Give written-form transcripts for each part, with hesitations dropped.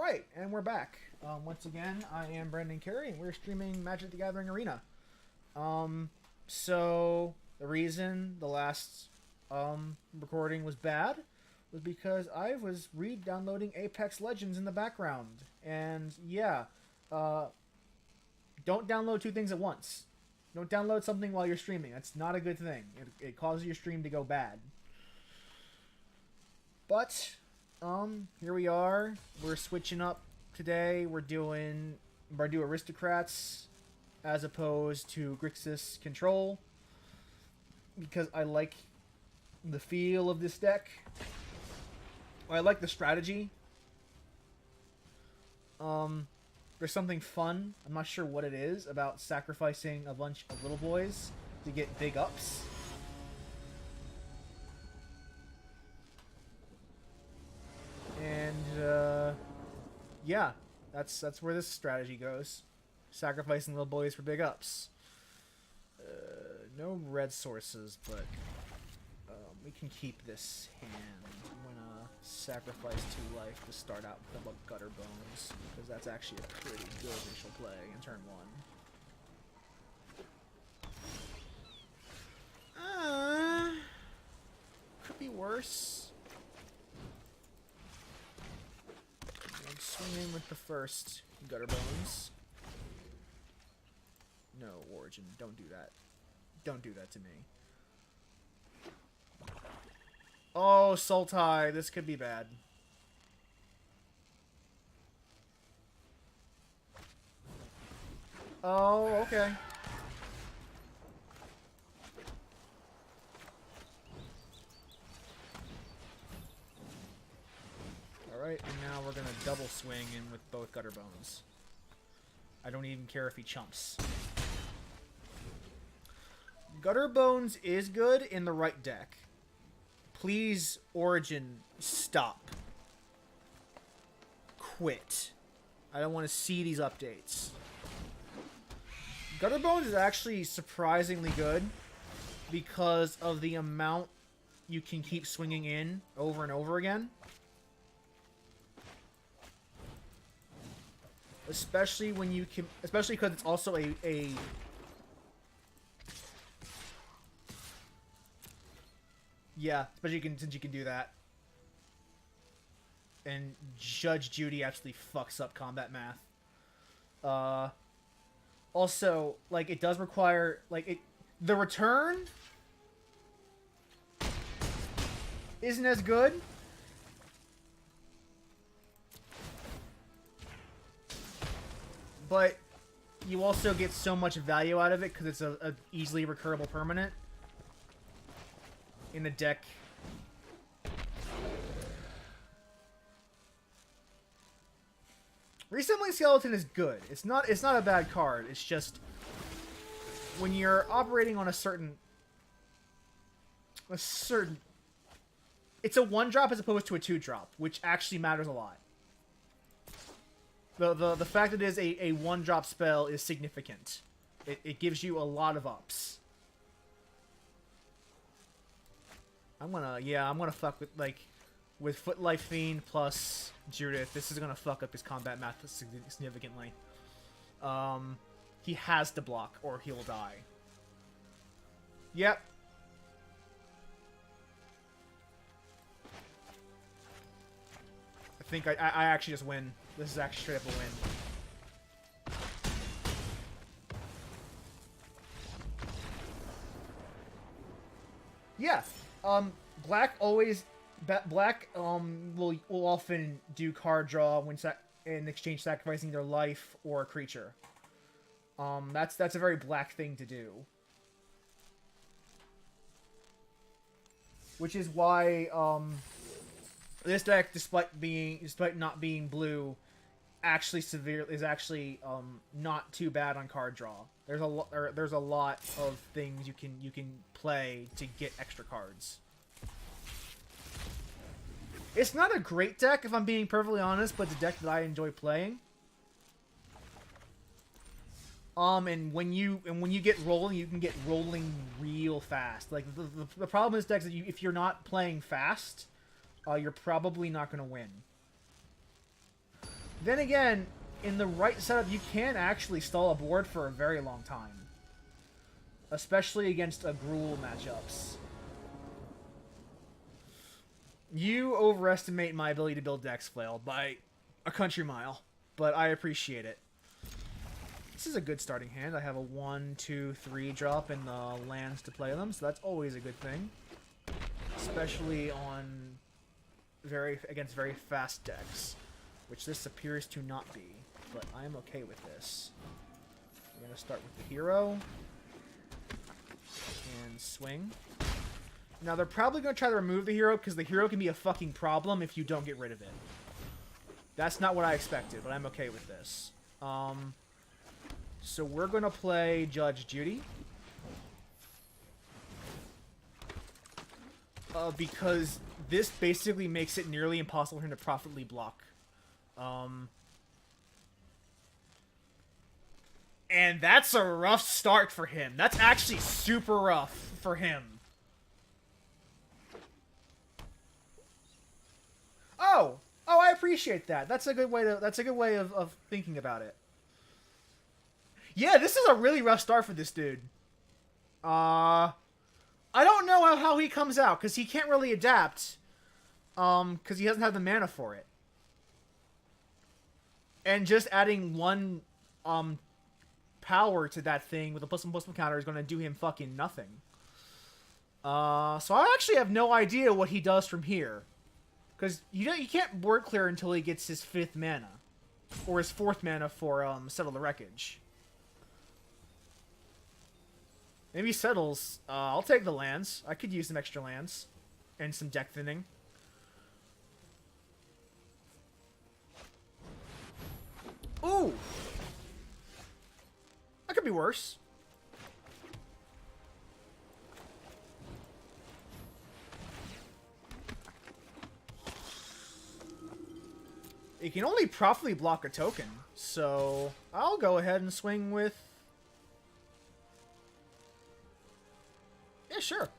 Alright, and we're back. Once again, I am Brandon Carey, and we're streaming Magic the Gathering Arena. So, the reason the last recording was bad was because I was re-downloading Apex Legends in the background. And, yeah, don't download two things at once. Don't download something while you're streaming. That's not a good thing. It causes your stream to go bad. But, here we are. We're switching up today. We're doing Mardu Aristocrats as opposed to Grixis Control, because I like the feel of this deck. I like the strategy. There's something fun, I'm not sure what it is, about sacrificing a bunch of little boys to get big ups. And, yeah, that's where this strategy goes. Sacrificing little boys for big ups. No red sources, but we can keep this hand. I'm gonna sacrifice 2 life to start out with the Gutter Bones, because that's actually a pretty good initial play in turn 1. Could be worse. I'm swinging with the first Gutter Bones. No, Origin, don't do that. Don't do that to me. Oh, Sultai, this could be bad. Oh, okay. Alright, and now we're gonna double swing in with both Gutter Bones. I don't even care if he chumps. Gutter Bones is good in the right deck. Please, Origin, stop. Quit. I don't want to see these updates. Gutter Bones is actually surprisingly good because of the amount you can keep swinging in over and over again. Especially when you can, especially because it's also a yeah, especially since you can do that. And Judge Judy actually fucks up combat math. Also, like, it does require, like, the return isn't as good. But you also get so much value out of it because it's a easily recurable permanent in a deck. Resembling Skeleton is good. It's not a bad card. It's just when you're operating on a certain it's a 1-drop as opposed to a 2-drop, which actually matters a lot. The fact that it is a 1-drop spell is significant. It gives you a lot of ups. I'm gonna fuck with, like, with Footlife Fiend plus Judith. This is gonna fuck up his combat math significantly. He has to block or he'll die. Yep. I think I actually just win. This is actually straight up a win. Yeah. Black always will often do card draw when in exchange sacrificing their life or a creature. That's a very black thing to do. Which is why this deck, despite not being blue, is actually not too bad on card draw. There's a lot of things you can play to get extra cards. It's not a great deck, if I'm being perfectly honest, but it's a deck that I enjoy playing. And when you get rolling, you can get rolling real fast. Like the problem with this deck is that if you're not playing fast, you're probably not going to win. Then again, in the right setup, you can actually stall a board for a very long time. Especially against a Gruul matchups. You overestimate my ability to build Dex Flail by a country mile, but I appreciate it. This is a good starting hand. I have a 1, 2, 3 drop in the lands to play them, so that's always a good thing. Especially on against very fast decks, which this appears to not be, but I'm okay with this. We're going to start with the hero and swing. Now, they're probably going to try to remove the hero because the hero can be a fucking problem if you don't get rid of it. That's not what I expected, but I'm okay with this. So we're going to play Judge Judy. Because this basically makes it nearly impossible for him to profitably block. And that's a rough start for him. That's actually super rough for him. Oh, I appreciate that. That's a good way of thinking about it. Yeah, this is a really rough start for this dude. I don't know how he comes out, because he can't really adapt. Because he doesn't have the mana for it. And just adding one, power to that thing with a +1/+1 counter is going to do him fucking nothing. So I actually have no idea what he does from here. Because you can't board clear until he gets his 5th mana. Or his 4th mana for, Settle the Wreckage. Maybe settles. I'll take the lands. I could use some extra lands. And some deck thinning. Ooh! That could be worse. It can only properly block a token, so I'll go ahead and swing with... Yeah, sure.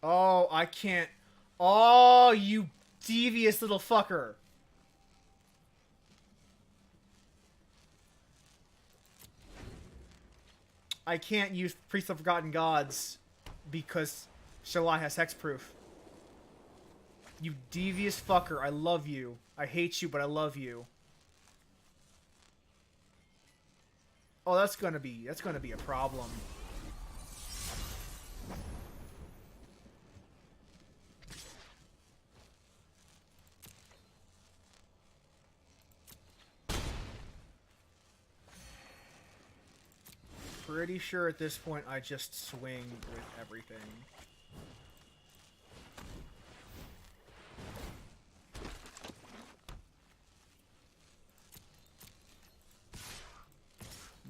Oh, I can't... Oh, you devious little fucker. I can't use Priest of Forgotten Gods because Shalai has hexproof. You devious fucker. I love you. I hate you, but I love you. Oh, that's gonna be a problem. Pretty sure at this point I just swing with everything.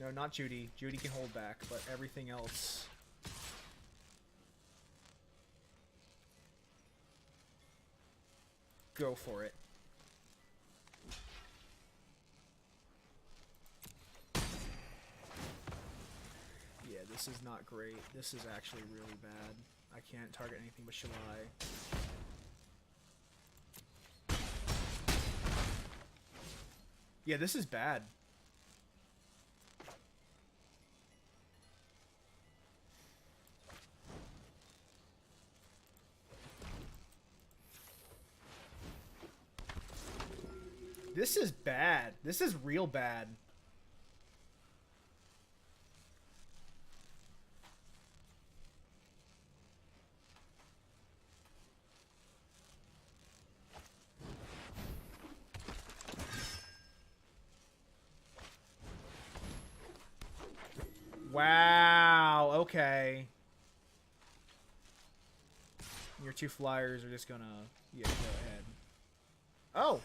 No, not Judy. Judy can hold back, but everything else... Go for it. Yeah, this is not great. This is actually really bad. I can't target anything but Shalai. Yeah, this is bad. This is bad. This is real bad. Wow, okay. Your 2 flyers are just gonna... Yeah, go ahead. Oh!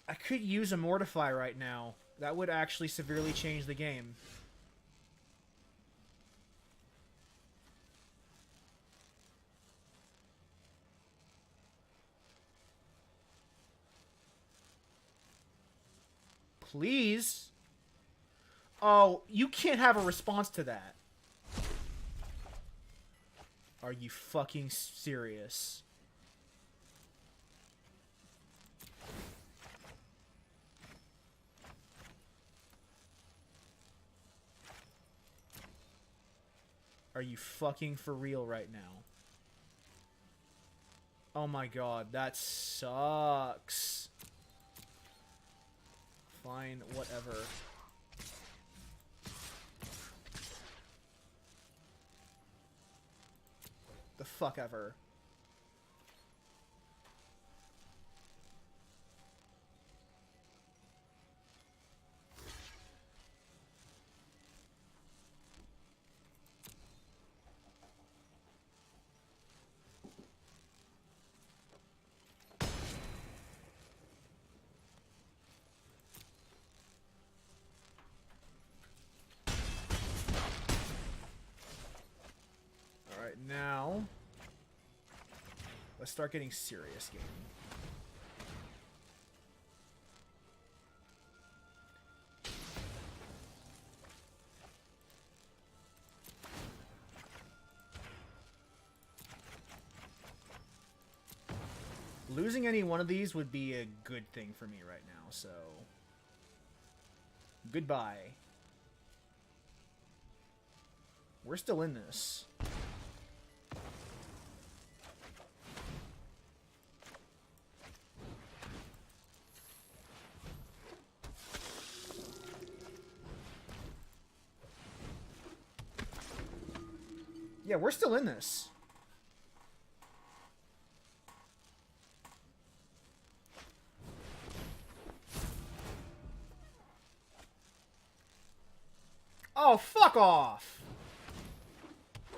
I could use a Mortify right now. That would actually severely change the game. Please? Oh, you can't have a response to that. Are you fucking serious? Are you fucking for real right now? Oh my god, that sucks. Fine, whatever. The fuck ever. Alright, now... let's start getting serious, game. Losing any one of these would be a good thing for me right now, so... goodbye. We're still in this. Yeah, we're still in this. Oh, fuck off!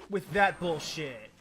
With that bullshit.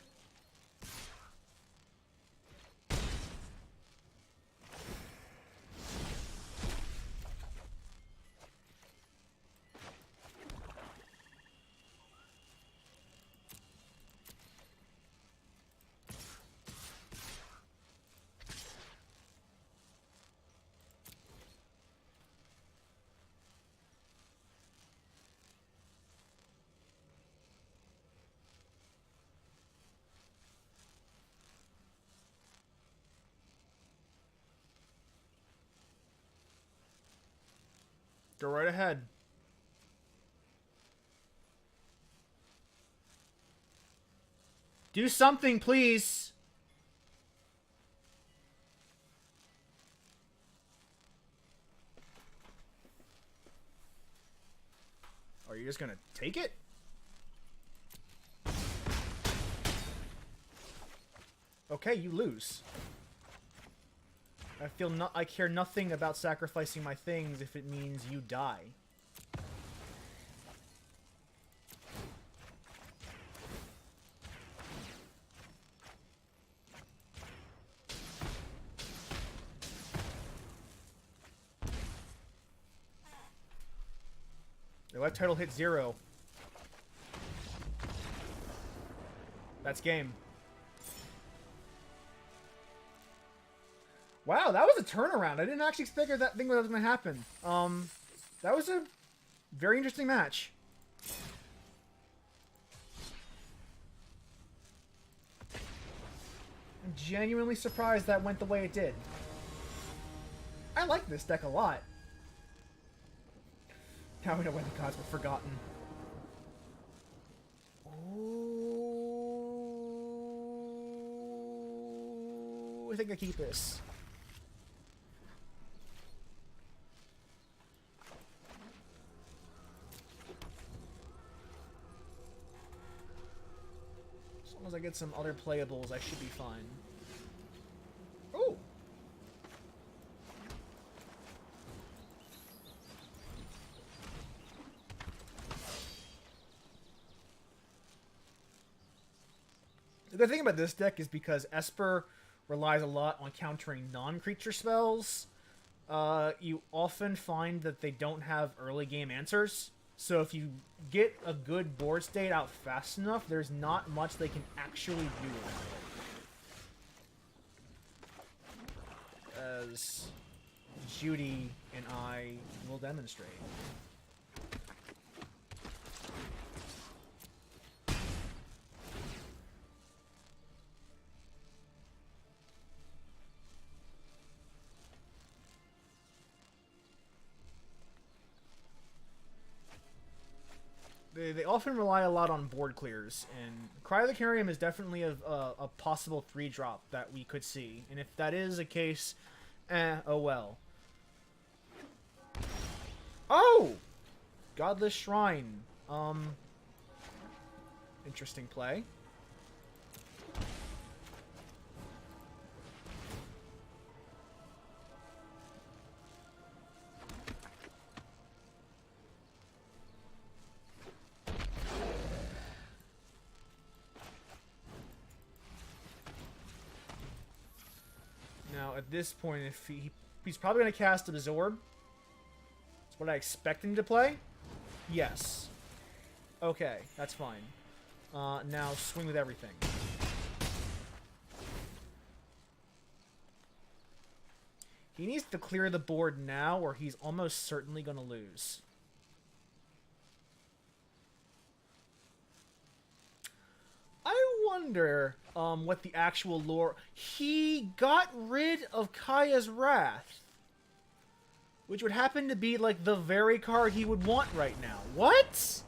Go right ahead. Do something, please. Are you just gonna take it? Okay, you lose. I care nothing about sacrificing my things if it means you die. The life title hit 0. That's game. Wow, that was a turnaround. I didn't actually expect that thing was going to happen. That was a very interesting match. I'm genuinely surprised that went the way it did. I like this deck a lot. Now we know when the cards were forgotten. Ooh, I think I keep this. As long as I get some other playables, I should be fine. Ooh! The good thing about this deck is because Esper relies a lot on countering non-creature spells, you often find that they don't have early game answers. So if you get a good board state out fast enough, there's not much they can actually do about it. As Judy and I will demonstrate. They often rely a lot on board clears, and Cryolacarium is definitely a possible 3-drop that we could see. And if that is the case, oh well. Oh! Godless Shrine. Interesting play. Now, at this point, if he's probably going to cast Absorb. That's what I expect him to play. Yes. Okay, that's fine. Now, swing with everything. He needs to clear the board now, or he's almost certainly going to lose. I wonder what the actual lore... He got rid of Kaya's Wrath, which would happen to be, like, the very card he would want right now. What?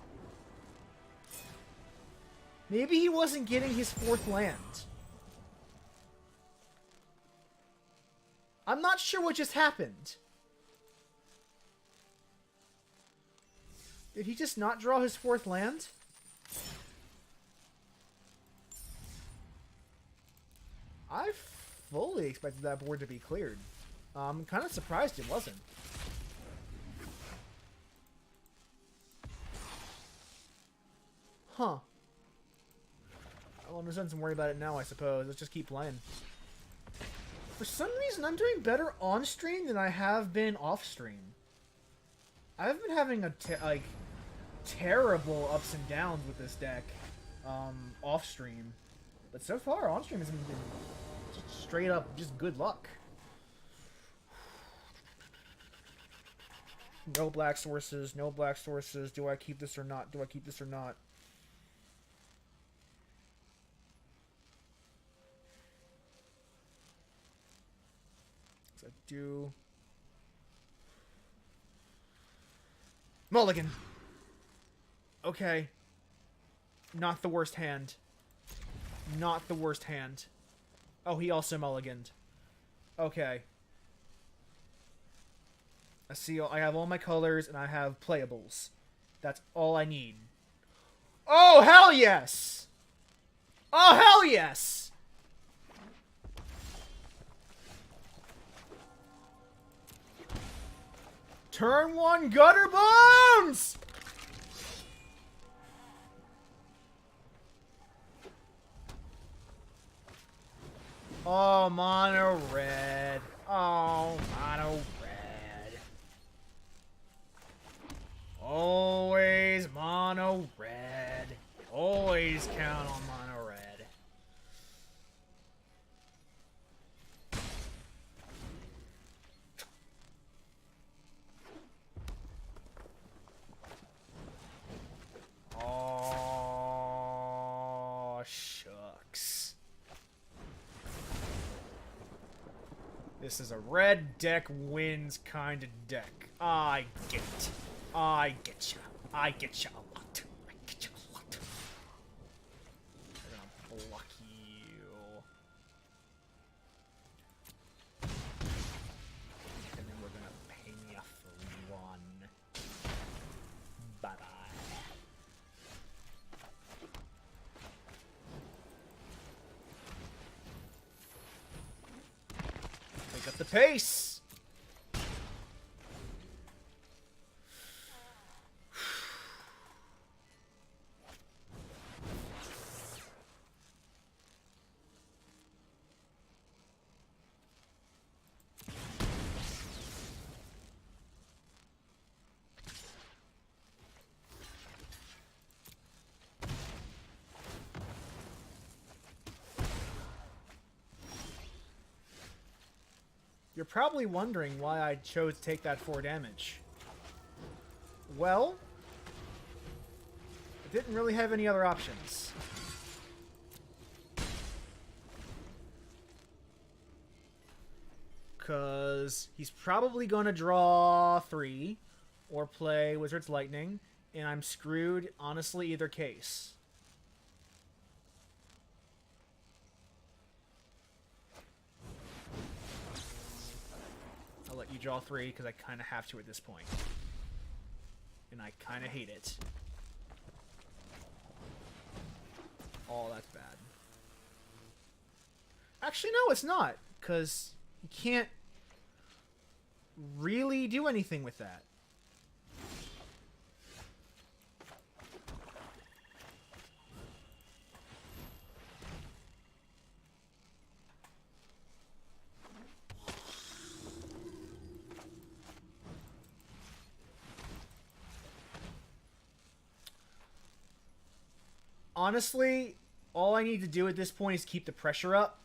Maybe he wasn't getting his 4th land. I'm not sure what just happened. Did he just not draw his 4th land? I fully expected that board to be cleared. I'm kind of surprised it wasn't. Huh. Well, no sense in worrying about it now, I suppose. Let's just keep playing. For some reason, I'm doing better on stream than I have been off stream. I've been having a terrible ups and downs with this deck off stream, but so far on stream has been just straight up just good luck. No black sources, no black sources. Do I keep this or not? Do I keep this or not? I do. Mulligan. Okay. Not the worst hand. Not the worst hand. Oh, he also mulliganed. Okay. I see. I have all my colors and I have playables. That's all I need. Oh, hell yes! Oh, hell yes! Turn 1 Gutter Bones! Oh, mono red. Oh, mono red. Always mono red. Always count on mono red. Oh, shucks. This is a red deck wins kind of deck. I get it. I get ya. I get ya a lot. I get ya a lot. We're gonna block you. And then we're gonna pay ya for 1. Bye-bye. Pick up the pace! You're probably wondering why I chose to take that 4 damage. Well, I didn't really have any other options. Because he's probably going to draw 3 or play Wizard's Lightning, and I'm screwed, honestly, either case. I'll let you draw 3, because I kind of have to at this point. And I kind of hate it. Oh, that's bad. Actually, no, it's not, because you can't really do anything with that. Honestly, all I need to do at this point is keep the pressure up.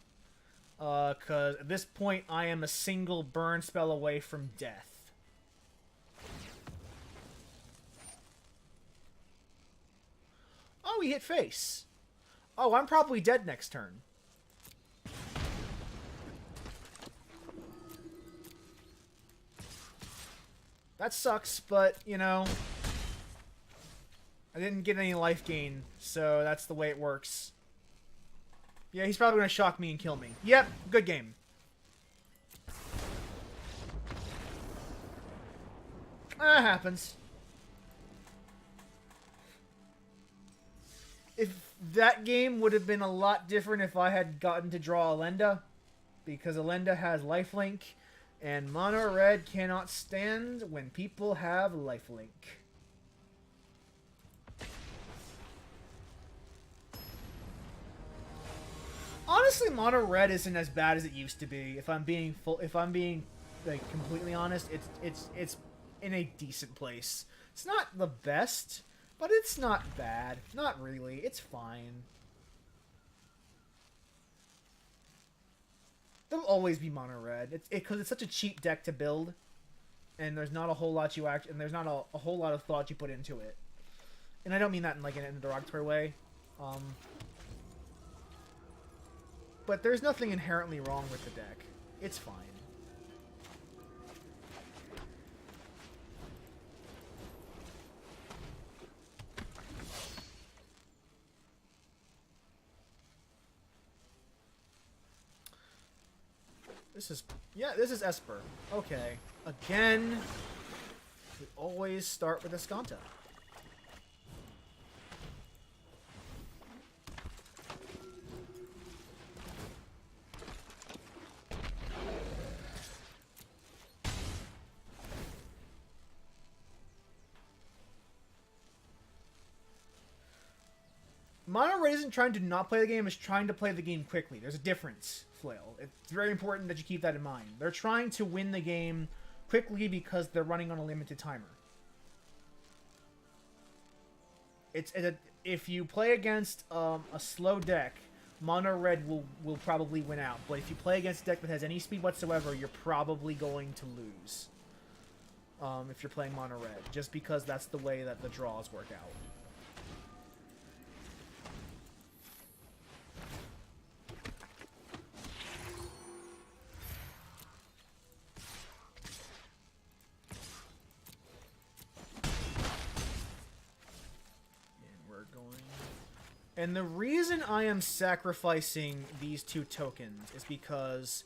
Because at this point, I am a single burn spell away from death. Oh, he hit face. Oh, I'm probably dead next turn. That sucks, but, you know, I didn't get any life gain, so that's the way it works. Yeah, he's probably going to shock me and kill me. Yep, good game. That happens. If that game would have been a lot different if I had gotten to draw Elenda, because Elenda has lifelink, and Mono Red cannot stand when people have lifelink. Honestly, Mono Red isn't as bad as it used to be. If I'm being like completely honest, it's in a decent place. It's not the best, but it's not bad. Not really. It's fine. There'll always be Mono Red. Because it's such a cheap deck to build, and there's not a whole lot and there's not a whole lot of thought you put into it. And I don't mean that in like an derogatory way. But there's nothing inherently wrong with the deck. It's fine. This is Esper. Okay. Again, we always start with Escanta. Mono Red isn't trying to not play the game, it's trying to play the game quickly. There's a difference, Flail. It's very important that you keep that in mind. They're trying to win the game quickly because they're running on a limited timer. If you play against a slow deck, Mono Red will probably win out. But if you play against a deck that has any speed whatsoever, you're probably going to lose. If you're playing Mono Red, just because that's the way that the draws work out. And the reason I am sacrificing these 2 tokens is because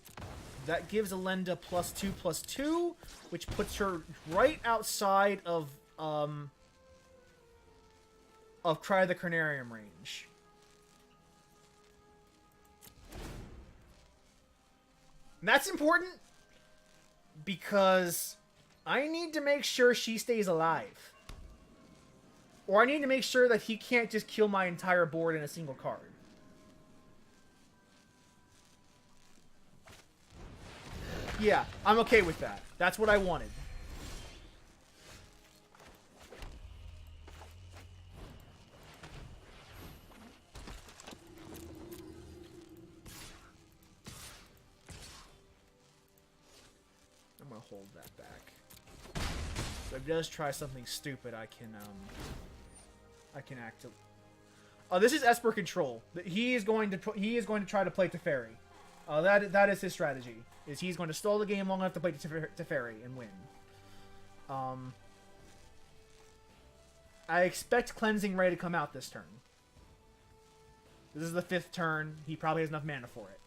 that gives Elenda +2/+2, which puts her right outside of Cry the Carnarium range. And that's important because I need to make sure she stays alive. Or I need to make sure that he can't just kill my entire board in a single card. Yeah, I'm okay with that. That's what I wanted. I'm gonna hold that back. So if he does try something stupid, I can act. Oh, this is Esper control. He is going to try to play Teferi. That is his strategy. Is he's going to stall the game long enough to play Teferi and win. I expect Cleansing Ray to come out this turn. This is the 5th turn. He probably has enough mana for it.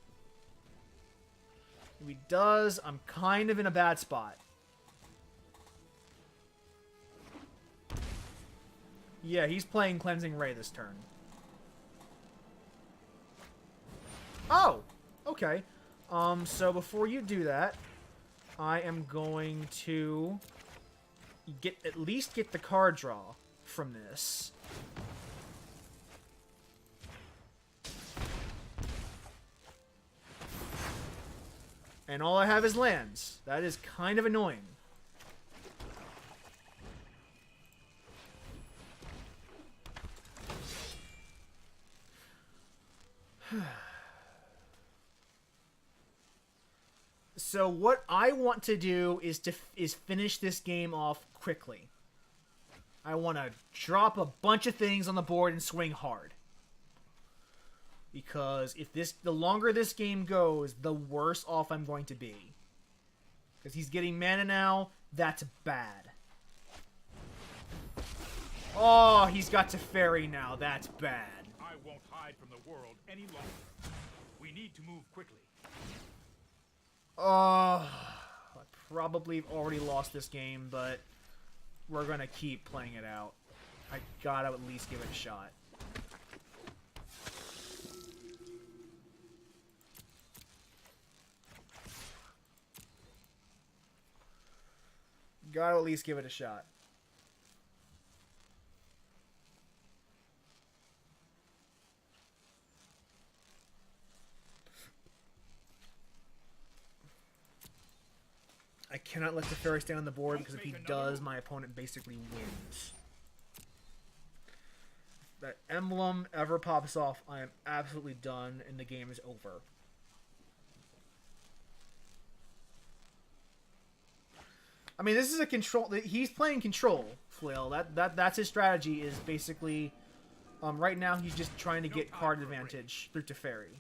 If he does, I'm kind of in a bad spot. Yeah, he's playing Cleansing Ray this turn. Oh! Okay. So before you do that, I am going to at least get the card draw from this. And all I have is lands. That is kind of annoying. So what I want to do is finish this game off quickly. I want to drop a bunch of things on the board and swing hard. Because the longer this game goes, the worse off I'm going to be. Because he's getting mana now, that's bad. Oh, he's got Teferi now, that's bad. I won't hide from the world any longer. We need to move quickly. I probably have already lost this game, but we're gonna keep playing it out. I gotta at least give it a shot. Gotta at least give it a shot. I cannot let the fairy stay on the board because if he does, my opponent basically wins. If that emblem ever pops off, I am absolutely done and the game is over. I mean, this is a control. He's playing control, Flail. That's his strategy. Is basically, right now he's just trying to get card advantage through Teferi.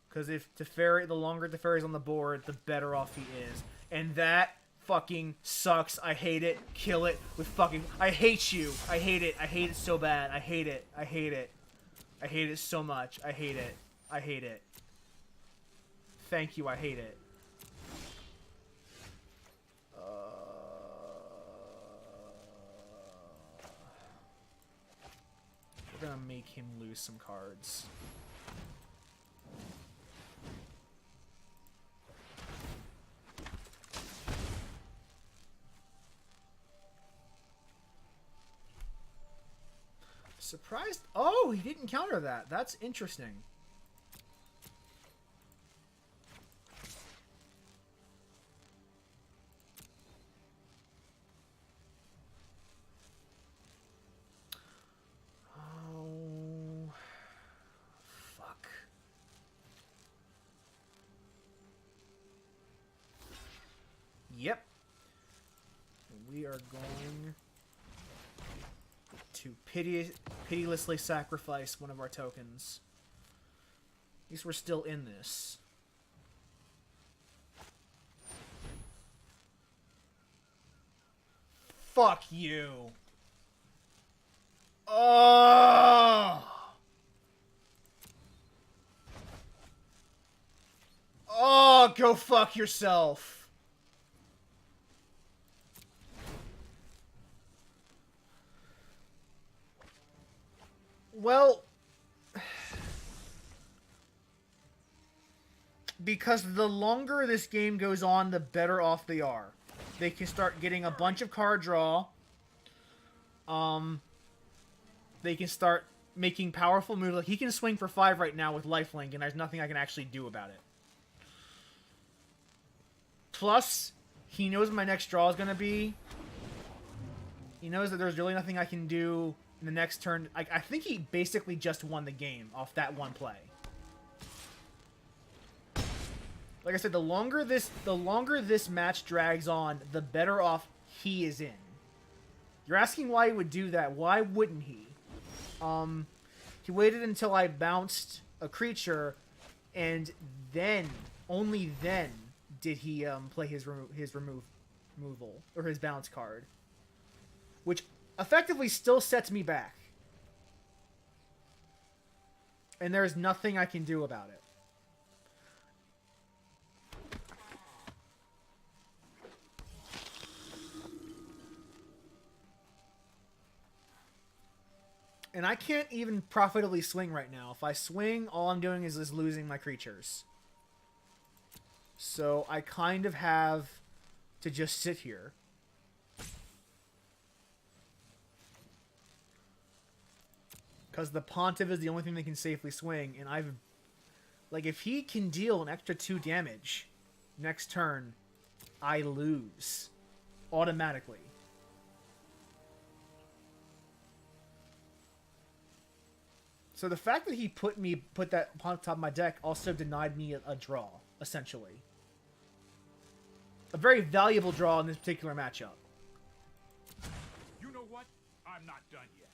Because if the longer Teferi's on the board, the better off he is, and that fucking sucks. I hate it. Kill it with fucking. I hate you. I hate it. I hate it so bad. I hate it. I hate it. I hate it so much. I hate it. I hate it. Thank you. I hate it. We're gonna make him lose some cards. Surprised? Oh, he didn't counter that. That's interesting. Yep. We are going to pitilessly sacrifice one of our tokens. At least we're still in this. Fuck you. Oh! Oh, go fuck yourself. Well, because the longer this game goes on, the better off they are. They can start getting a bunch of card draw. They can start making powerful moves. Like, he can swing for 5 right now with lifelink, and there's nothing I can actually do about it. Plus, he knows what my next draw is going to be. He knows that there's really nothing I can do in the next turn. I think he basically just won the game off that one play. Like I said, the longer this match drags on, the better off he is in. You're asking why he would do that. Why wouldn't he? He waited until I bounced a creature, and then, only then, did he play his removal or his bounce card. which effectively still sets me back. And there's nothing I can do about it. And I can't even profitably swing right now. If I swing, all I'm doing is losing my creatures. So I kind of have to just sit here. Because the Pontiff is the only thing that can safely swing. And I've... Like, if he can deal an extra 2 damage next turn, I lose. Automatically. So the fact that he put that upon top of my deck also denied me a draw, essentially. A very valuable draw in this particular matchup. You know what? I'm not done yet.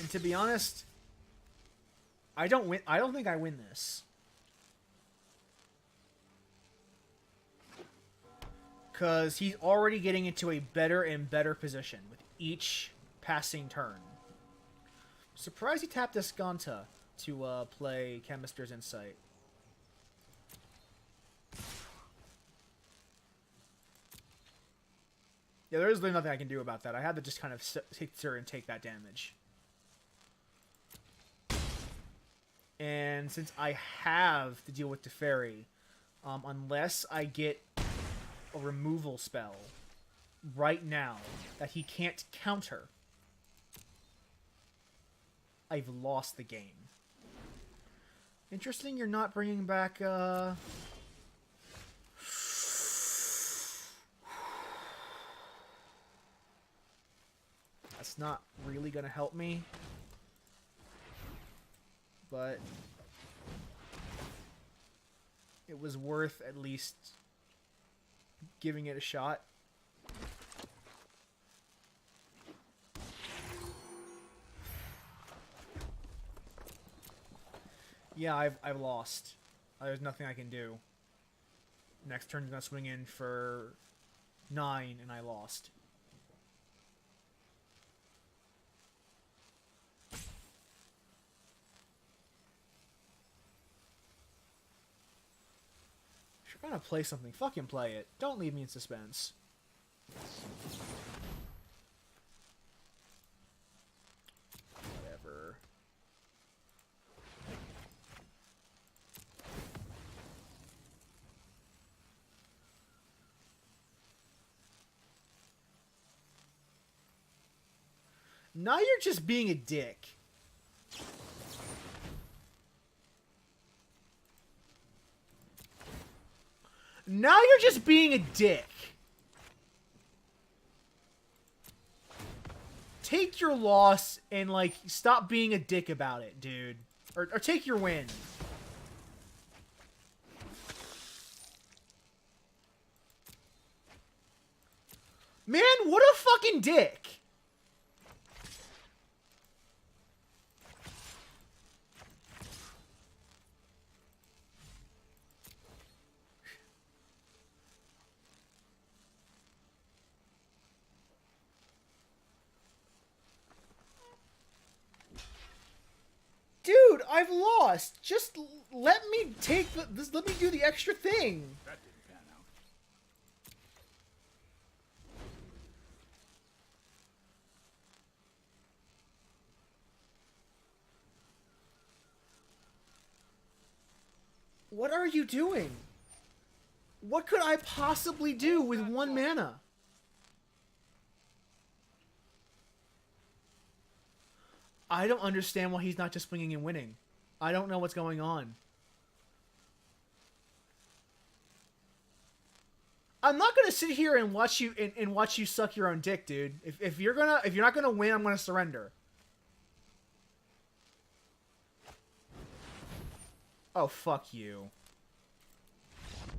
And to be honest, I don't think I win this. Because he's already getting into a better and better position with each passing turn. Surprised he tapped Escanta to play Chemister's Insight. Yeah, there is really nothing I can do about that. I had to just kind of sit here and take that damage. And since I have to deal with Teferi, unless I get a removal spell right now that he can't counter, I've lost the game. Interesting you're not bringing back, That's not really gonna help me. But it was worth at least giving it a shot. Yeah, I've lost. There's nothing I can do. Next turn's gonna swing in for 9, and I lost. If you're gonna play something, fucking play it. Don't leave me in suspense. Whatever. Now you're just being a dick. Now you're just being a dick. Take your loss and, like, stop being a dick about it, dude. Or take your win. Man, what a fucking dick. Dude, I've lost. Just let me take this. Let me do the extra thing. That didn't pan out. What are you doing? What could I possibly do with 1 mana? I don't understand why he's not just swinging and winning. I don't know what's going on. I'm not gonna sit here and watch you and watch you suck your own dick, dude. If you're not gonna win, I'm gonna surrender. Oh, fuck you.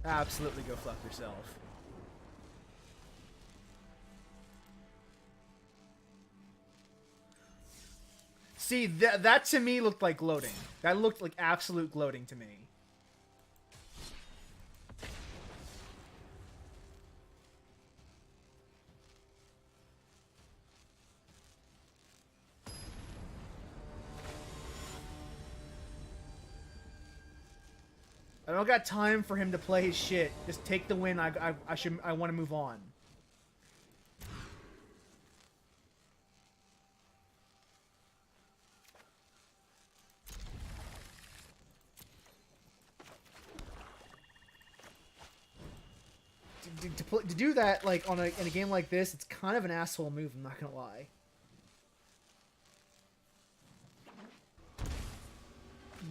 Absolutely go fuck yourself. See, that to me looked like gloating. That looked like absolute gloating to me. I don't got time for him to play his shit. Just take the win. I want to move on. To do that, like, in a game like this, it's kind of an asshole move, I'm not gonna lie.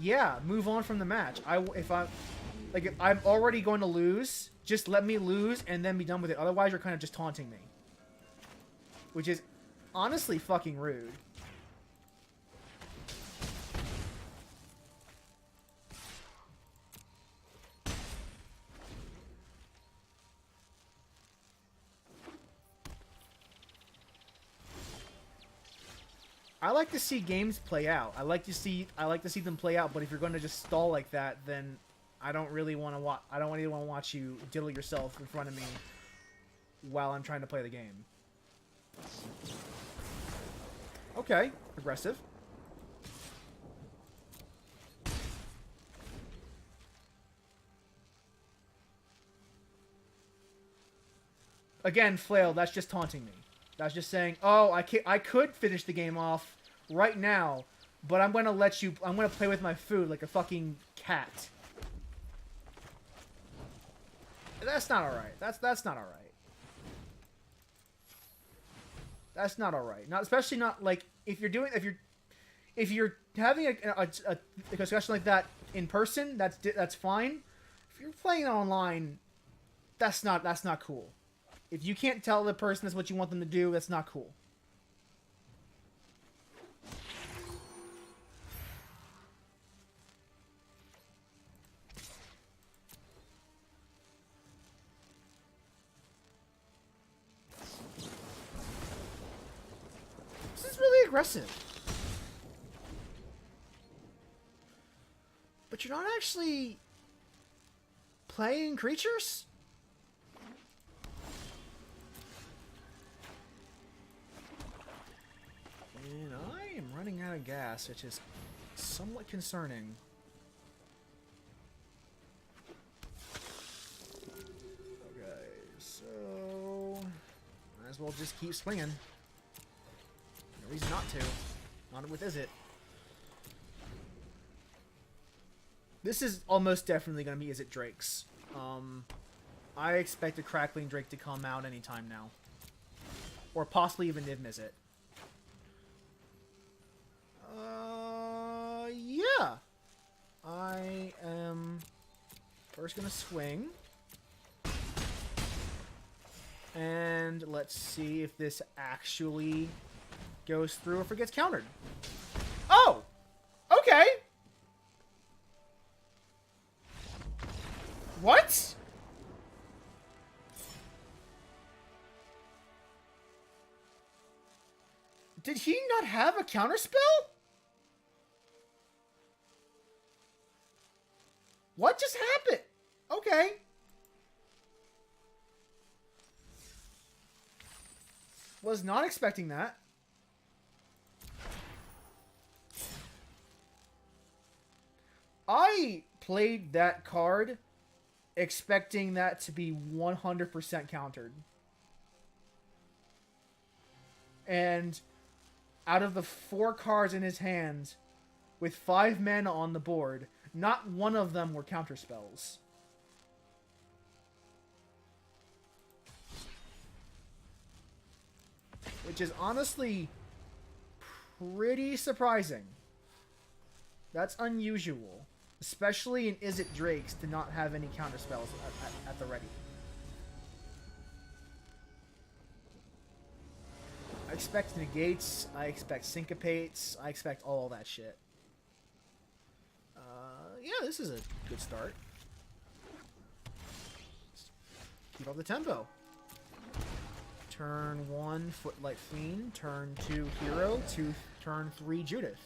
Yeah, move on from the match. If I'm already going to lose, just let me lose and then be done with it. Otherwise, you're kind of just taunting me. Which is honestly fucking rude. I like to see games play out. I like to see them play out. But if you're going to just stall like that, then I don't really want to watch. I don't really want to watch you diddle yourself in front of me while I'm trying to play the game. Okay, aggressive. Again, flail. That's just taunting me. That's just saying, oh, I could finish the game off right now, but I'm gonna let you. I'm gonna play with my food like a fucking cat. That's not alright. That's not alright. That's not alright. Not especially not like if you're having a discussion like that in person. That's fine. If you're playing online, that's not cool. If you can't tell the person that's what you want them to do, that's not cool. This is really aggressive. But you're not actually playing creatures? And I am running out of gas, which is somewhat concerning. Okay, so might as well just keep swinging. No reason not to. Not with is it? This is almost definitely going to be Is It Drake's. I expect a Crackling Drake to come out anytime now. Or possibly even Niv Mizzet. Yeah. I am first gonna swing. And let's see if this actually goes through or if it gets countered. Oh! Okay! What? Did he not have a counterspell? What just happened? Okay. Was not expecting that. I played that card expecting that to be 100% countered. And out of the 4 cards in his hand, with 5 mana on the board, not one of them were counterspells. Which is honestly pretty surprising. That's unusual. Especially in Is It Drake's to not have any counterspells at the ready. I expect negates, I expect syncopates, I expect all that shit. Yeah, this is a good start. Keep up the tempo. Turn 1, Footlight Fiend. Turn 2, Hero. Turn 3, Judith.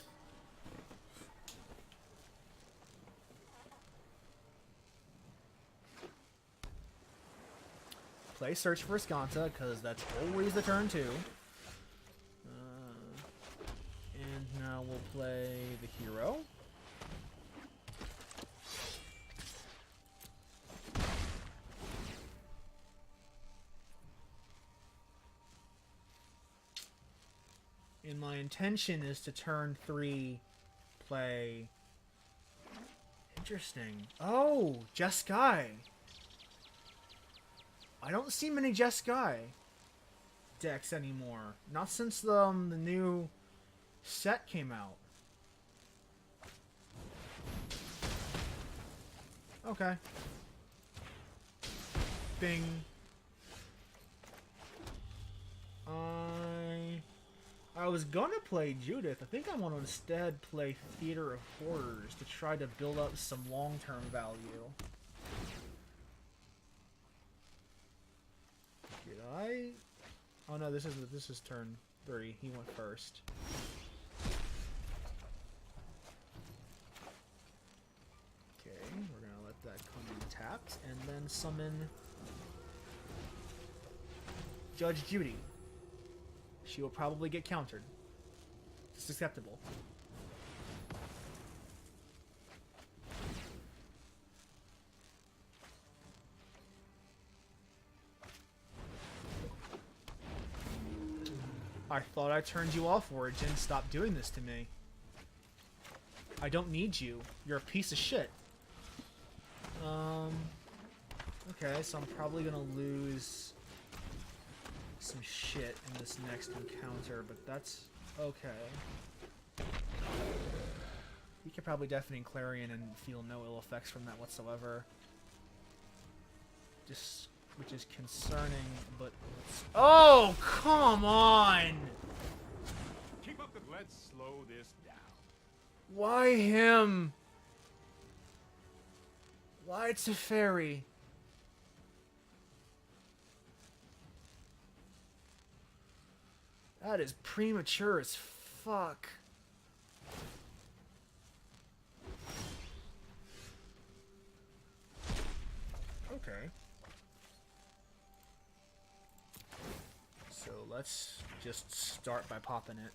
Play Search for Escanta, because that's always the turn 2. And now we'll play the Hero. intention is to turn 3 play... Interesting. Oh, Jeskai. I don't see many Jeskai decks anymore. Not since the new set came out. Okay. Bing. I was gonna play Judith. I think I want to instead play Theater of Horrors to try to build up some long-term value. Did I? Oh no, this is turn 3. He went first. Okay, we're gonna let that come in tapped, and then summon Judge Judy. She will probably get countered. It's acceptable. I thought I turned you off, Origin. Stop doing this to me. I don't need you. You're a piece of shit. Okay, so I'm probably gonna lose some shit in this next encounter, but that's okay. He could probably Deafening Clarion and feel no ill effects from that whatsoever. Just, which is concerning, but oh, come on! Keep up the. Let's slow this down. Why him? Why Teferi? That is premature as fuck. Okay. So let's just start by popping it.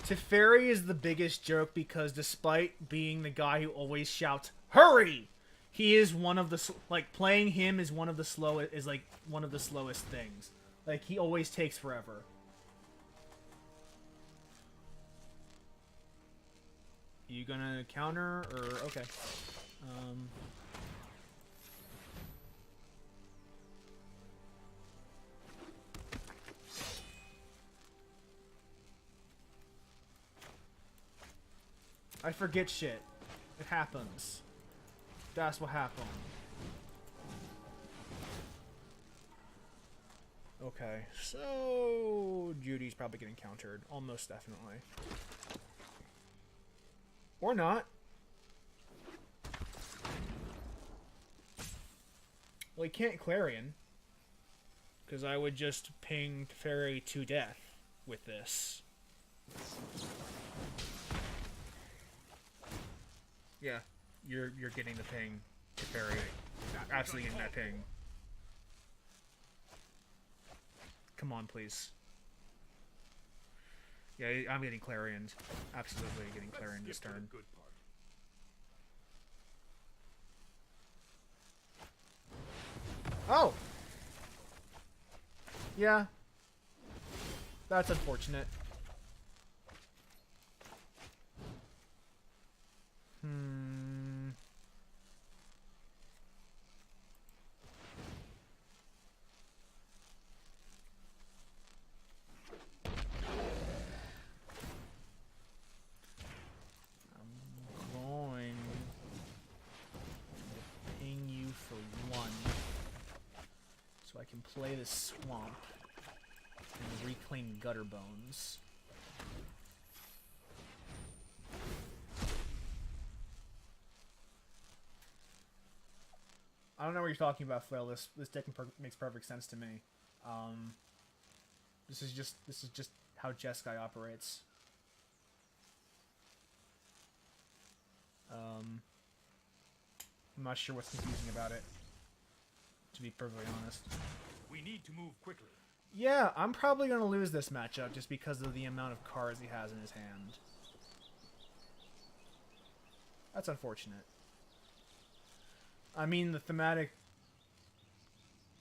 Teferi is the biggest joke because despite being the guy who always shouts "Hurry!", he is one of the playing him is one of the slowest things. Like he always takes forever. You gonna counter or okay? I forget shit. It happens. That's what happened. Okay, so Judy's probably getting countered. Almost definitely. Or not. Well, he can't Clarion. Because I would just ping Teferi to death with this. Yeah, you're getting the ping, Teferi. Absolutely getting that ping. Come on, please. Yeah, I'm getting Clarioned. Absolutely getting Clarioned this turn. Oh! Yeah. That's unfortunate. I can play this swamp and reclaim Gutter Bones. I don't know what you're talking about, Flail. This deck makes perfect sense to me. This is just how Jeskai operates. I'm not sure what's confusing about it. to be perfectly honest. We need to move quickly. Yeah, I'm probably going to lose this matchup just because of the amount of cards he has in his hand. That's unfortunate. I mean, the thematic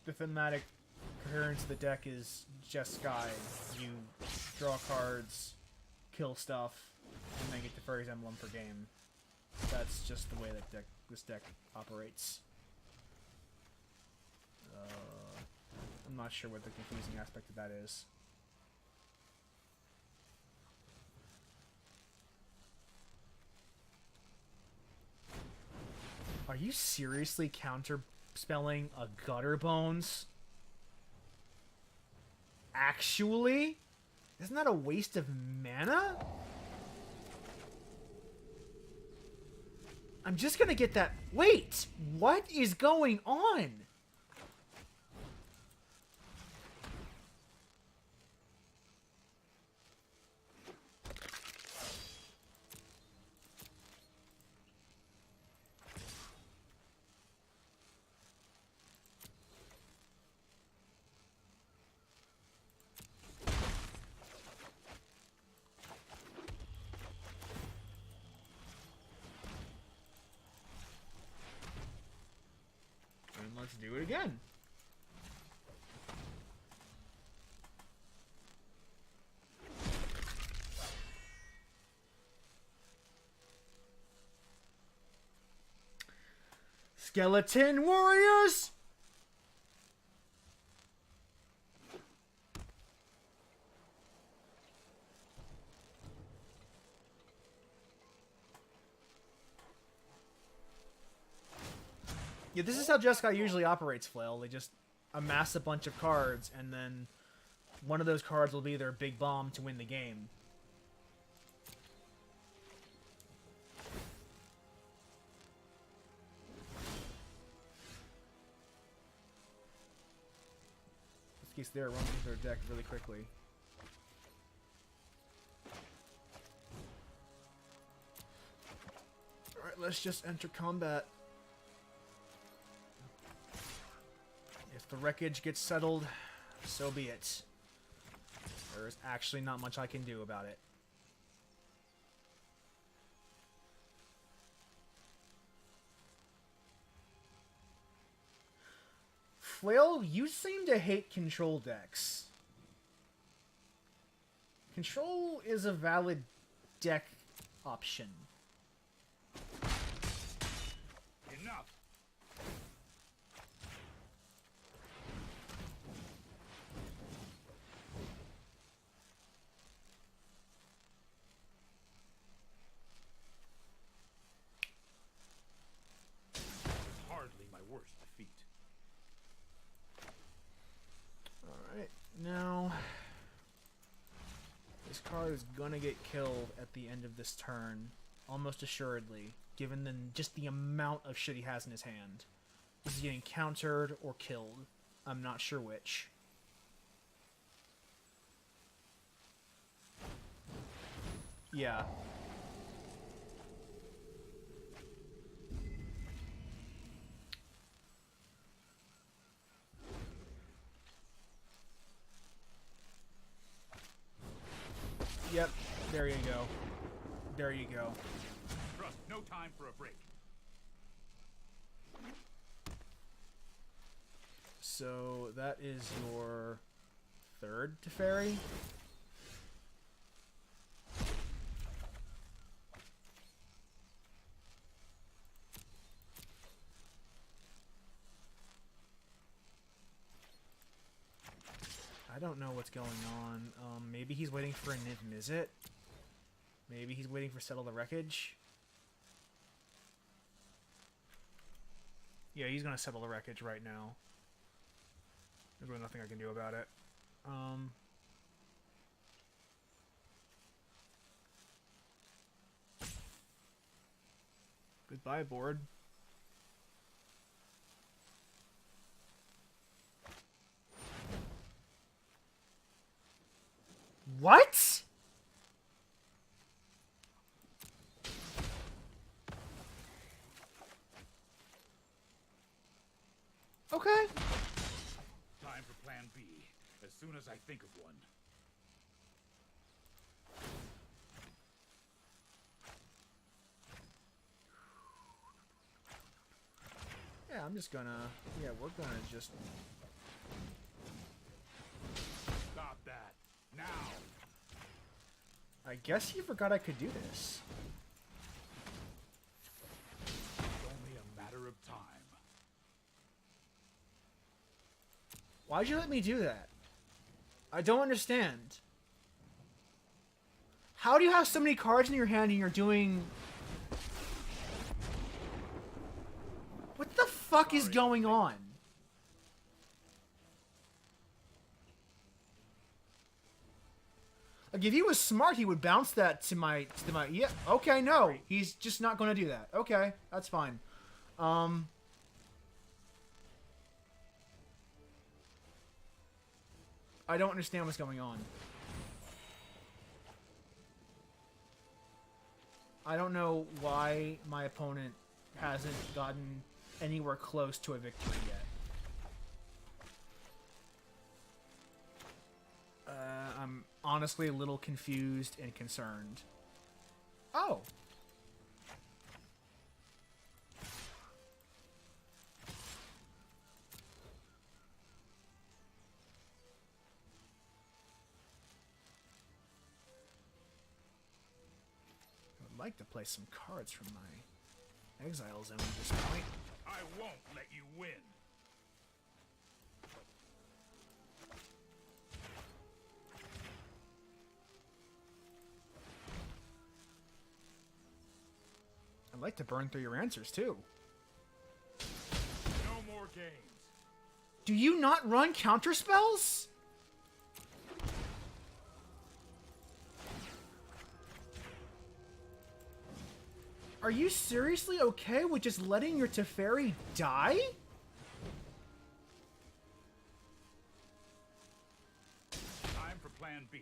coherence of the deck is just Sky. You draw cards, kill stuff, and then get the Fairy's Emblem per game. That's just the way that this deck operates. I'm not sure what the confusing aspect of that is. Are you seriously counterspelling a Gutter Bones? Actually? Isn't that a waste of mana? I'm just gonna get that. Wait! What is going on? Let's do it again. Skeleton Warriors! Yeah, this is how Jeskai usually operates, Flail. They just amass a bunch of cards, and then one of those cards will be their big bomb to win the game. In this case, they're running their deck really quickly. Alright, let's just enter combat. If the wreckage gets settled, so be it. There is actually not much I can do about it. Flail, you seem to hate control decks. Control is a valid deck option. Enough. Hardly my worst defeat. Alright, now this card is gonna get killed at the end of this turn, almost assuredly, given just the amount of shit he has in his hand. This is getting countered or killed. I'm not sure which. Yeah. Yep, there you go. There you go. Trust, no time for a break. So that is your third Teferi? I don't know what's going on. Maybe he's waiting for a Niv Mizzet? Maybe he's waiting for Settle the Wreckage? Yeah, he's gonna settle the wreckage right now. There's really nothing I can do about it. Goodbye, board. What? Okay. plan B as soon as I think of one. Yeah, I'm just gonna... Yeah, we're gonna just... Stop that. Now! I guess he forgot I could do this. It's only a matter of time. Why'd you let me do that? I don't understand. How do you have so many cards in your hand and you're doing... What the fuck is going on? Like, if he was smart, he would bounce that to my... Yeah, okay, no. He's just not going to do that. Okay, that's fine. I don't understand what's going on. I don't know why my opponent hasn't gotten anywhere close to a victory yet. I'm honestly a little confused and concerned. Oh! I would like to play some cards from my exile zone at this point. I won't let you win. I'd like to burn through your answers, too. No more games. Do you not run counterspells? Are you seriously okay with just letting your Teferi die? Time for plan B.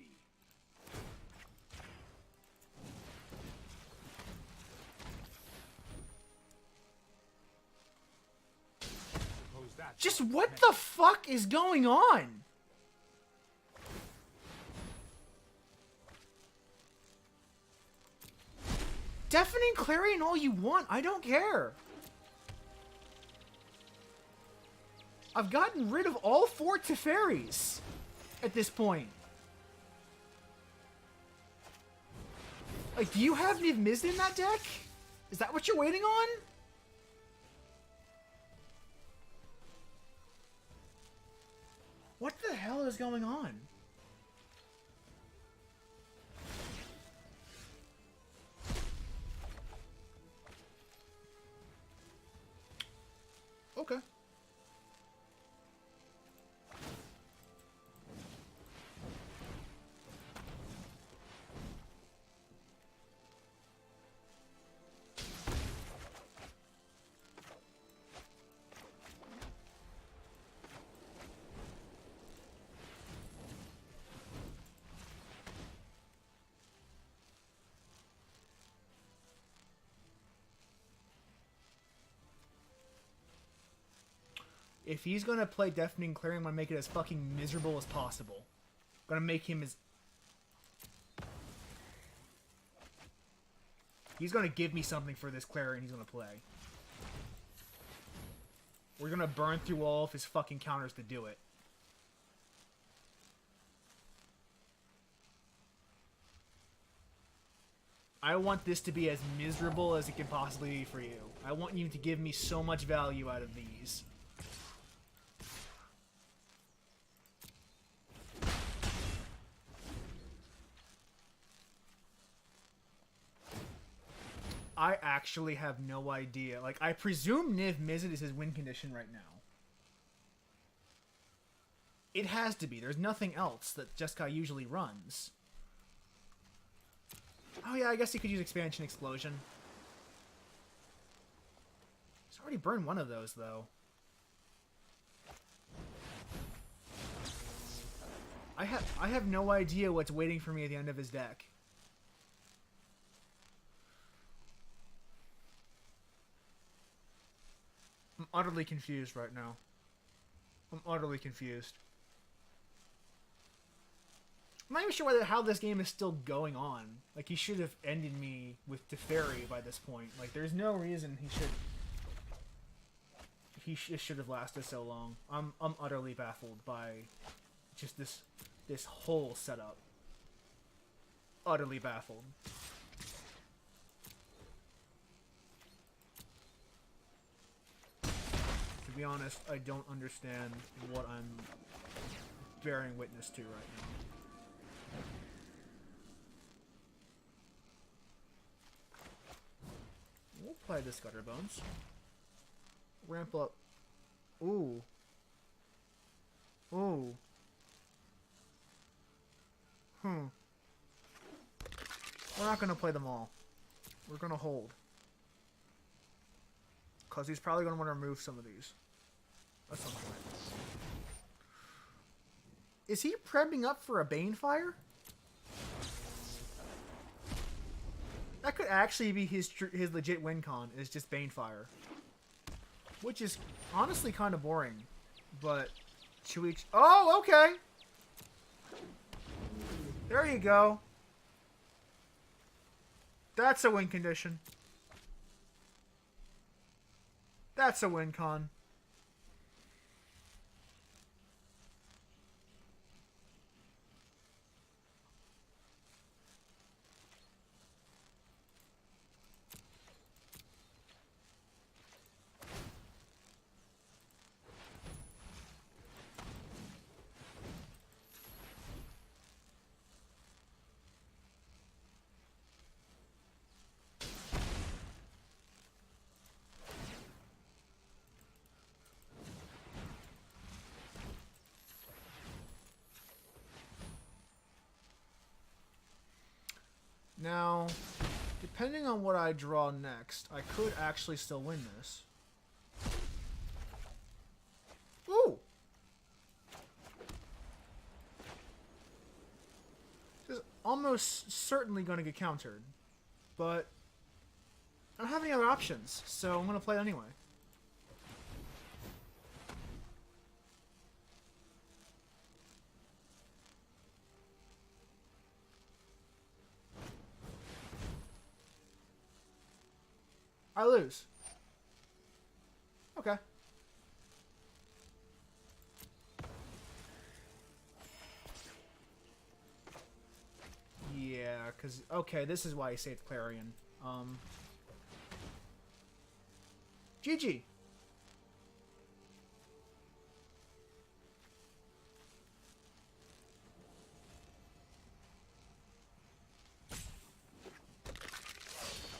Suppose that's Just what the fuck is going on? Deafening Clarion all you want, I don't care. I've gotten rid of all 4 Teferis at this point. Like, do you have Niv Mizzet in that deck? Is that what you're waiting on? What the hell is going on? Okay. If he's gonna play Deafening Clarion, I'm gonna make it as fucking miserable as possible. I'm gonna make him as... He's gonna give me something for this Clarion he's gonna play. We're gonna burn through all of his fucking counters to do it. I want this to be as miserable as it can possibly be for you. I want you to give me so much value out of these. I actually have no idea. Like, I presume Niv Mizzet is his win condition right now. It has to be. There's nothing else that Jeskai usually runs. Oh yeah, I guess he could use Expansion Explosion. He's already burned one of those, though. I have no idea what's waiting for me at the end of his deck. I'm utterly confused right now. I'm utterly confused. I'm not even sure whether, how this game is still going on. Like, he should have ended me with Teferi by this point. Like, there's no reason he should have lasted so long. I'm utterly baffled by just this whole setup. Utterly baffled. To be honest, I don't understand what I'm bearing witness to right now. We'll play this Gutter Bones. Ramp up. Ooh. Ooh. We're not gonna play them all. We're gonna hold. Because he's probably gonna want to remove some of these. At some point. Is he prepping up for a Banefire? That could actually be his legit win con, is just Banefire. Which is honestly kind of boring. But, should we... Oh, okay! There you go. That's a win condition. That's a win con. Now, depending on what I draw next, I could actually still win this. Ooh! This is almost certainly going to get countered. But I don't have any other options, so I'm going to play it anyway. I lose. Okay. Yeah, because... Okay, this is why he saved Clarion. GG.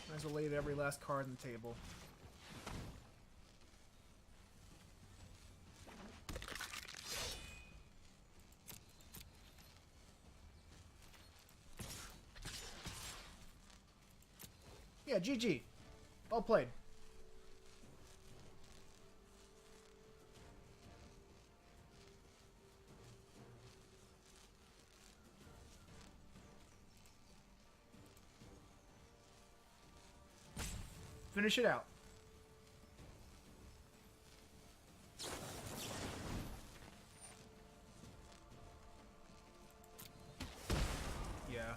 Might as well lay every last card on the table. Yeah, GG. Well played. Finish it out. Yeah.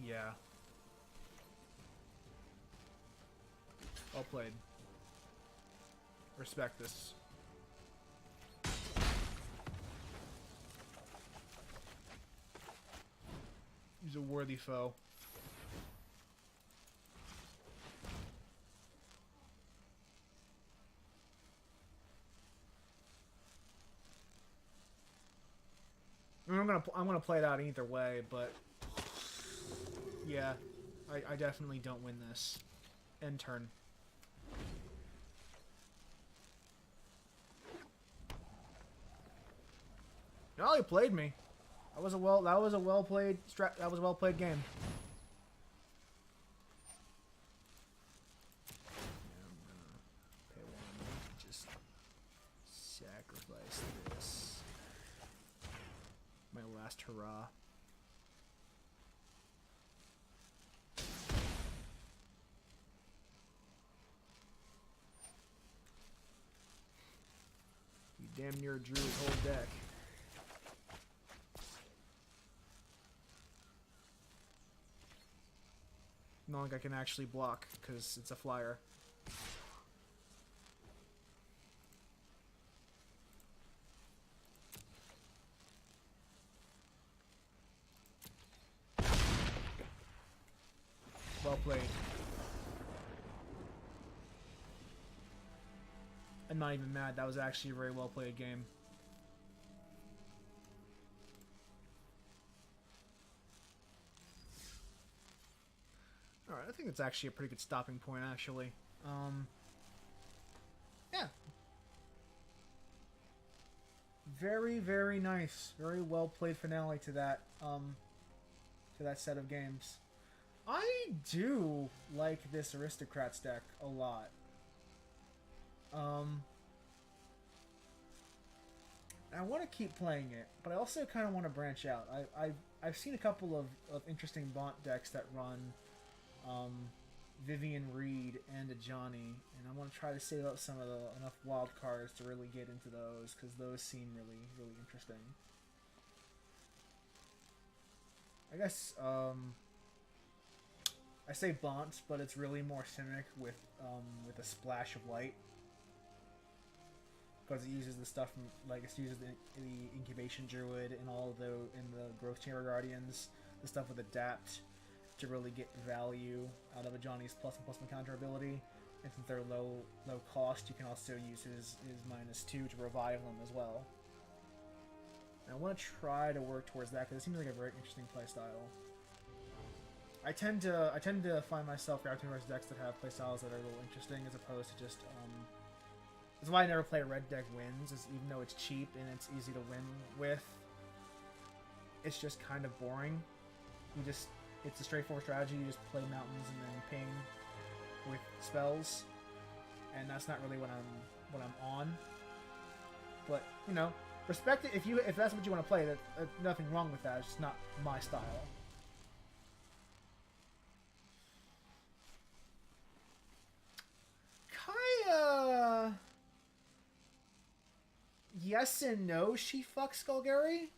Yeah. Well played. Respect this. He's a worthy foe. I mean, I'm gonna play it out either way, but yeah, I definitely don't win this. End turn. No, he played me. That was a well played game. I'm gonna pay one. Just sacrifice this. My last hurrah. You damn near drew his whole deck. Not like I can actually block, because it's a flyer. Well played. I'm not even mad. That was actually a very well played game. Alright, I think it's actually a pretty good stopping point, actually. Yeah. Very, very nice. Very well played finale to that set of games. I do like this Aristocrats deck a lot. I want to keep playing it, but I also kind of want to branch out. I've seen a couple of interesting Bont decks that run Vivian Reed and a Johnny, and I want to try to save up some of enough wild cards to really get into those, because those seem really, really interesting. I guess I say Bont, but it's really more Simic with a splash of light, because it uses the stuff from, like, it uses the Incubation Druid and all of the Growth Chamber Guardians, the stuff with Adapt, to really get value out of a Johnny's plus and plus one counter ability. And since they're low cost, you can also use his -2 to revive them as well. And I want to try to work towards that, because it seems like a very interesting playstyle. I tend to find myself gravitating towards decks that have playstyles that are a little interesting, as opposed to just that's why I never play a red deck wins, is even though it's cheap and it's easy to win with, it's just kind of boring. It's a straightforward strategy. You just play mountains and then ping with spells, and that's not really what I'm on. But you know, respect it if that's what you want to play. That nothing wrong with that. It's just not my style. Kaya. Yes and no. She fucks Golgari.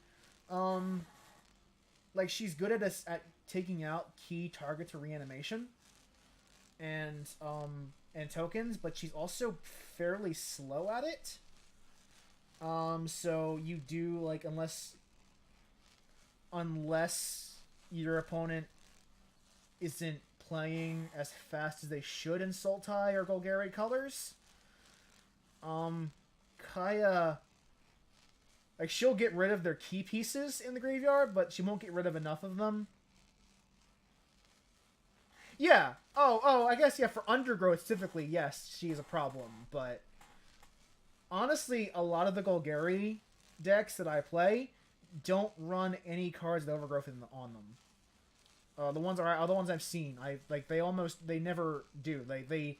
Like, she's good at taking out key targets for reanimation and tokens, but she's also fairly slow at it. So you do, like, unless your opponent isn't playing as fast as they should in Sultai or Golgari colors, Kaya, like, she'll get rid of their key pieces in the graveyard, but she won't get rid of enough of them. Yeah. Oh, I guess, yeah, for Undergrowth specifically, yes, she is a problem, but honestly, a lot of the Golgari decks that I play don't run any cards with Overgrowth on them. The ones I've seen, they never do. They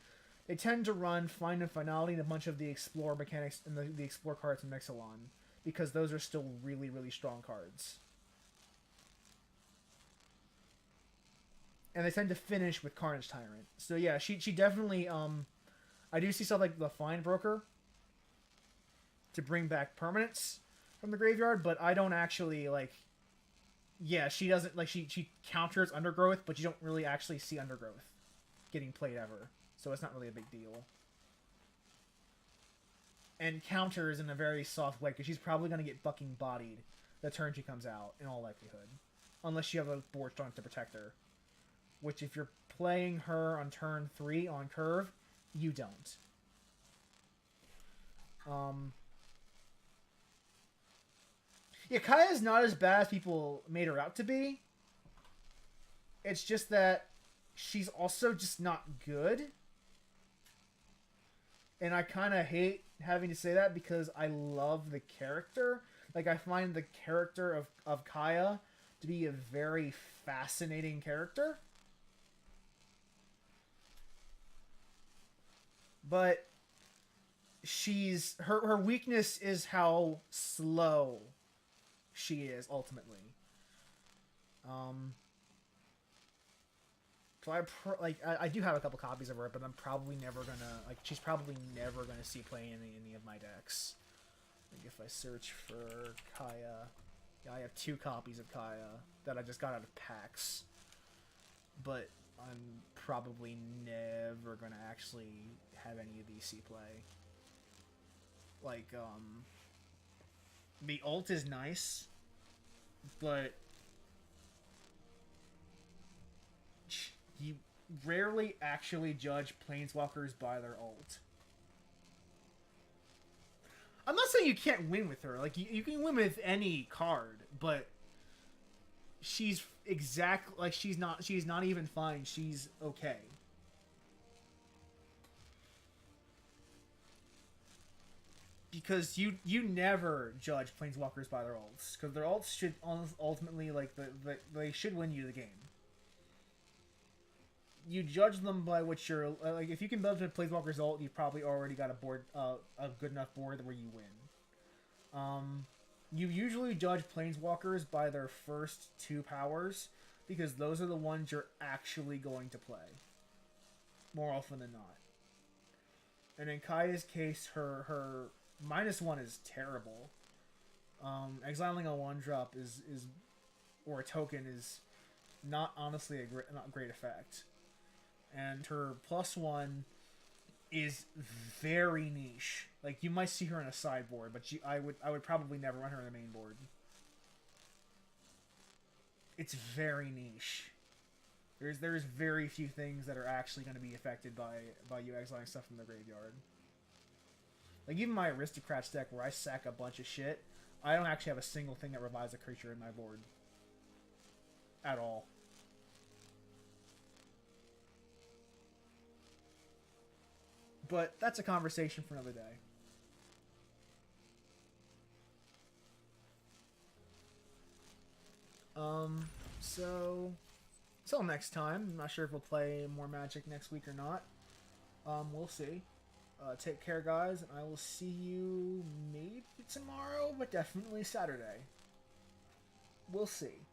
tend to run Find and Finality and a bunch of the Explore mechanics and the Explore cards in Mexilon, because those are still really, really strong cards. And they tend to finish with Carnage Tyrant. So yeah, she definitely, I do see stuff like the Find Broker to bring back permanents from the graveyard, but I don't actually, like, yeah, she doesn't, like, she counters Undergrowth, but you don't really actually see Undergrowth getting played ever. So it's not really a big deal. And counters in a very soft way, because she's probably going to get fucking bodied the turn she comes out, in all likelihood. Unless you have a board strong enough to protect her. Which, if you're playing her on turn 3 on curve, you don't. Yeah, Kaya's not as bad as people made her out to be. It's just that she's also just not good. And I kind of hate having to say that, because I love the character. Like, I find the character of Kaya to be a very fascinating character. But her weakness is how slow she is ultimately. So I do have a couple copies of her, but I'm probably never gonna, like, she's probably never gonna see play in any of my decks. Like, if I search for Kaya, yeah, I have 2 copies of Kaya that I just got out of packs. But I'm probably never gonna actually have any of these see play. Like, the ult is nice, but you rarely actually judge planeswalkers by their ult. I'm not saying you can't win with her. Like, you can win with any card, but she's she's not even fine. She's okay. Because you never judge planeswalkers by their ults, because their ults should ultimately, like, they should win you the game. You judge them by what you're like. If you can build a planeswalker's ult, you've probably already got a good enough board where you win. You usually judge planeswalkers by their first 2 powers, because those are the ones you're actually going to play more often than not. And in Kaya's case, her -1 is terrible. Exiling a 1-drop is or a token is not honestly not great effect. And her +1 is very niche. Like, you might see her in a sideboard, but I would probably never run her in the main board. It's very niche. There's very few things that are actually going to be affected by you exiling stuff from the graveyard. Like, even my Aristocrats deck, where I sack a bunch of shit, I don't actually have a single thing that revives a creature in my board. At all. But that's a conversation for another day. So until next time, I'm not sure if we'll play more Magic next week or not. We'll see. Take care, guys, and I will see you maybe tomorrow, but definitely Saturday. We'll see.